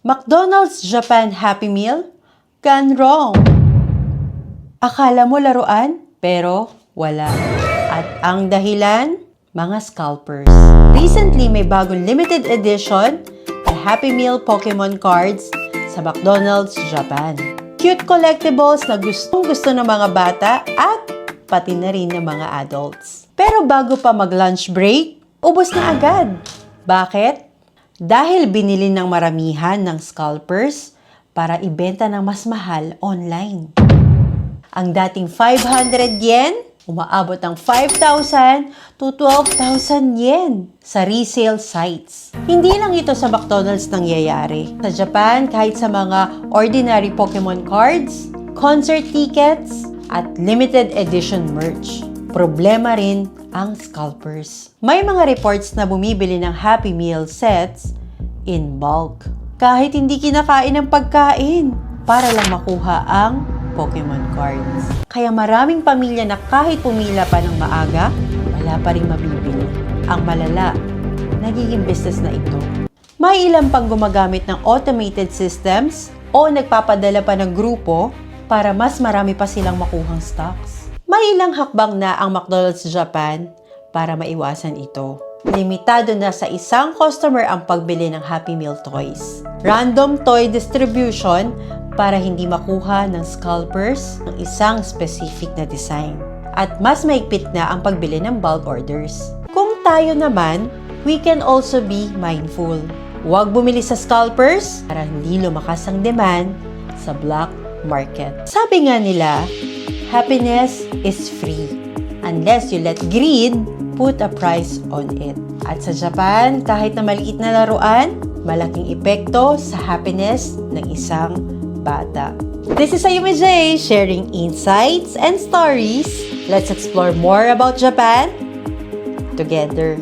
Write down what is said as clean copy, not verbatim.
McDonald's Japan Happy Meal? Gone wrong! Akala mo laruan, pero wala. At ang dahilan, mga scalpers. Recently, may bagong limited edition na Happy Meal Pokemon cards sa McDonald's Japan. Cute collectibles na gustong-gusto ng mga bata at pati na rin ng mga adults. Pero bago pa mag-lunch break, ubos na agad. Bakit? Dahil binili ng maramihan ng scalpers para ibenta ng mas mahal online. Ang dating 500 yen, umaabot ng 5,000 to 12,000 yen sa resale sites. Hindi lang ito sa McDonald's nangyayari. Sa Japan, kahit sa mga ordinary Pokemon cards, concert tickets, at limited edition merch. Problema rin ang scalpers. May mga reports na bumibili ng Happy Meal sets in bulk. Kahit hindi kinakain ng pagkain para lang makuha ang Pokemon cards. Kaya maraming pamilya na kahit pumila pa ng maaga, wala pa rin mabibili. Ang malala, nagiging business na ito. May ilan pang gumagamit ng automated systems o nagpapadala pa ng grupo para mas marami pa silang makuhang stocks. May ilang hakbang na ang McDonald's Japan para maiwasan ito. Limitado na sa isang customer ang pagbili ng Happy Meal toys. Random toy distribution para hindi makuha ng scalpers ng isang specific na design. At mas maigpit na ang pagbili ng bulk orders. Kung tayo naman, we can also be mindful. Huwag bumili sa scalpers para hindi lumakas ang demand sa black market. Sabi nga nila, happiness is free unless you let greed put a price on it. At sa Japan, kahit na maliit na laruan, malaking epekto sa happiness ng isang bata. This is Ayumi J, sharing insights and stories. Let's explore more about Japan together.